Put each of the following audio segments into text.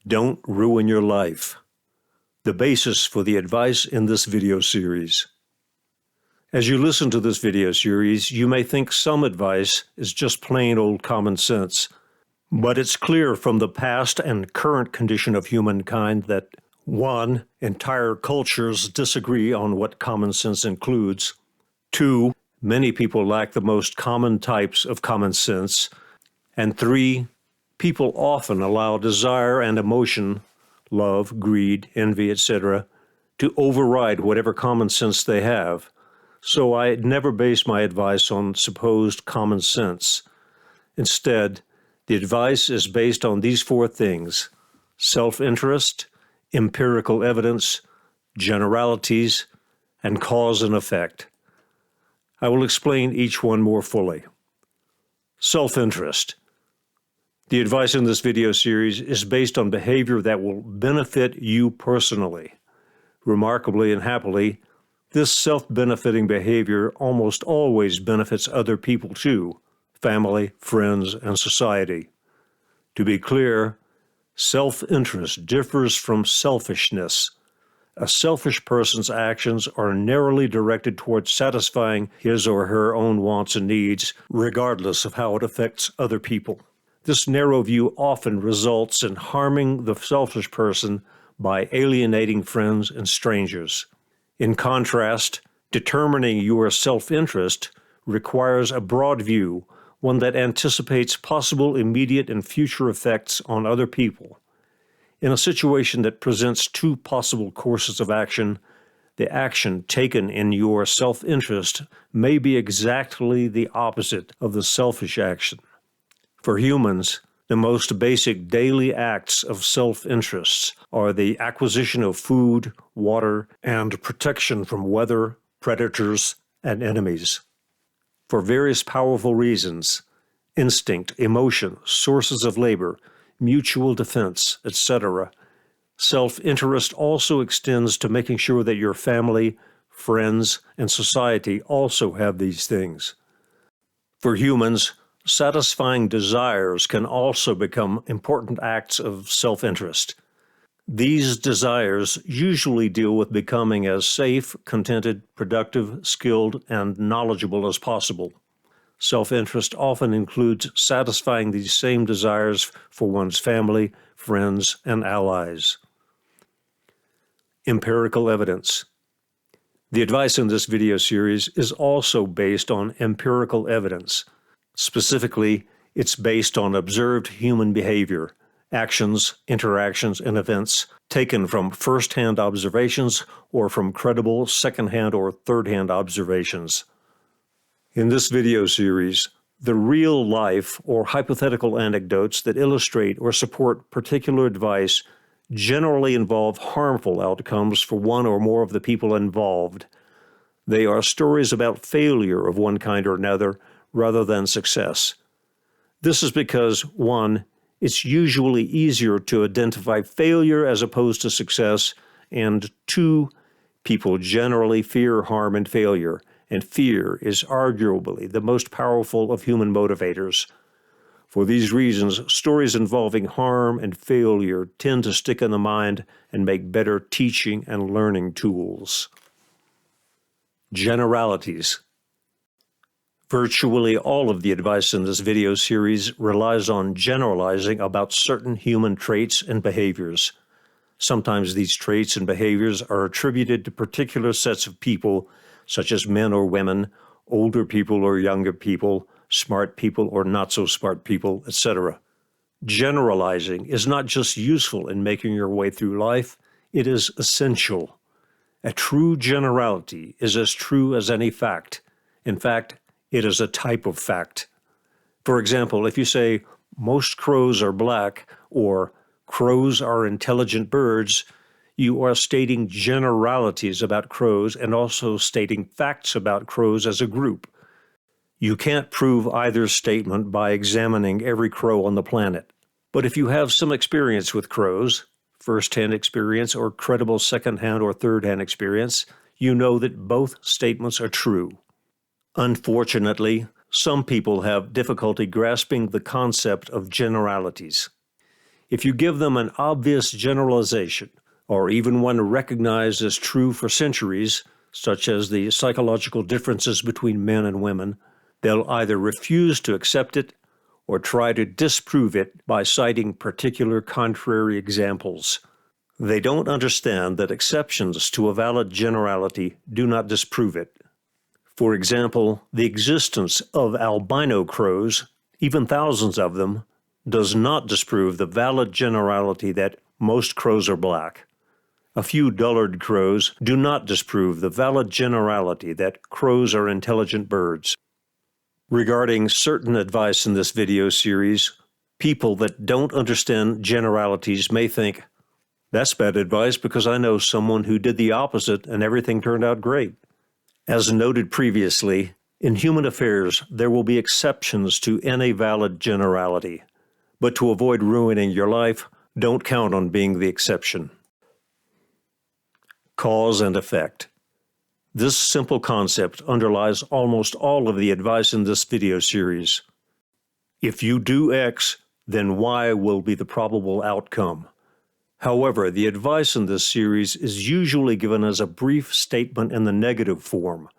Don't ruin your life. The basis for the advice in this video series. As you listen to this video series, you may think some advice is just plain old common sense, but it's clear from the past and current condition of humankind that 1. Entire cultures disagree on what common sense includes. 2. Many people lack the most common types of common sense. And 3. People often allow desire and emotion, love, greed, envy, etc., to override whatever common sense they have. So I never base my advice on supposed common sense. Instead, the advice is based on these 4 things: self-interest, empirical evidence, generalities, and cause and effect. I will explain each one more fully. Self-interest. The advice in this video series is based on behavior that will benefit you personally. Remarkably and happily, this self-benefiting behavior almost always benefits other people too, family, friends, and society. To be clear, self-interest differs from selfishness. A selfish person's actions are narrowly directed towards satisfying his or her own wants and needs, regardless of how it affects other people. This narrow view often results in harming the selfish person by alienating friends and strangers. In contrast, determining your self-interest requires a broad view, one that anticipates possible immediate and future effects on other people. In a situation that presents 2 possible courses of action, the action taken in your self-interest may be exactly the opposite of the selfish action. For humans, the most basic daily acts of self-interest are the acquisition of food, water, and protection from weather, predators, and enemies. For various powerful reasons, instinct, emotion, sources of labor, mutual defense, etc., self-interest also extends to making sure that your family, friends, and society also have these things. For humans, satisfying desires can also become important acts of self-interest. These desires usually deal with becoming as safe, contented, productive, skilled, and knowledgeable as possible. Self-interest often includes satisfying these same desires for one's family, friends, and allies. Empirical evidence. The advice in this video series is also based on empirical evidence. Specifically, it's based on observed human behavior, actions, interactions, and events taken from first-hand observations or from credible second-hand or third-hand observations. In this video series, the real-life or hypothetical anecdotes that illustrate or support particular advice generally involve harmful outcomes for one or more of the people involved. They are stories about failure of one kind or another, rather than success. This is because, 1, it's usually easier to identify failure as opposed to success, and 2, people generally fear harm and failure, and fear is arguably the most powerful of human motivators. For these reasons, stories involving harm and failure tend to stick in the mind and make better teaching and learning tools. Generalities. Virtually all of the advice in this video series relies on generalizing about certain human traits and behaviors. Sometimes these traits and behaviors are attributed to particular sets of people, such as men or women, older people or younger people, smart people or not-so-smart people, etc. Generalizing is not just useful in making your way through life, it is essential. A true generality is as true as any fact. In fact, it is a type of fact. For example, if you say, most crows are black, or crows are intelligent birds, you are stating generalities about crows and also stating facts about crows as a group. You can't prove either statement by examining every crow on the planet. But if you have some experience with crows, first-hand experience or credible second-hand or third-hand experience, you know that both statements are true. Unfortunately, some people have difficulty grasping the concept of generalities. If you give them an obvious generalization, or even one recognized as true for centuries, such as the psychological differences between men and women, they'll either refuse to accept it or try to disprove it by citing particular contrary examples. They don't understand that exceptions to a valid generality do not disprove it. For example, the existence of albino crows, even thousands of them, does not disprove the valid generality that most crows are black. A few dullard crows do not disprove the valid generality that crows are intelligent birds. Regarding certain advice in this video series, people that don't understand generalities may think, "That's bad advice because I know someone who did the opposite and everything turned out great." As noted previously, in human affairs there will be exceptions to any valid generality. But to avoid ruining your life, don't count on being the exception. Cause and effect. This simple concept underlies almost all of the advice in this video series. If you do X, then Y will be the probable outcome. However, the advice in this series is usually given as a brief statement in the negative form.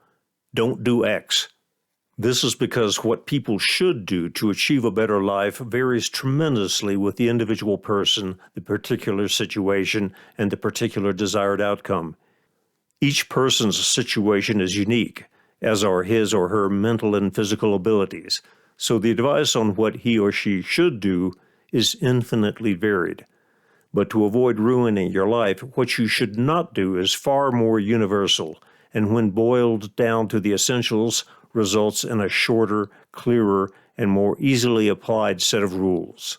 Don't do X. This is because what people should do to achieve a better life varies tremendously with the individual person, the particular situation, and the particular desired outcome. Each person's situation is unique, as are his or her mental and physical abilities, so the advice on what he or she should do is infinitely varied. But to avoid ruining your life, what you should not do is far more universal, and when boiled down to the essentials, results in a shorter, clearer, and more easily applied set of rules.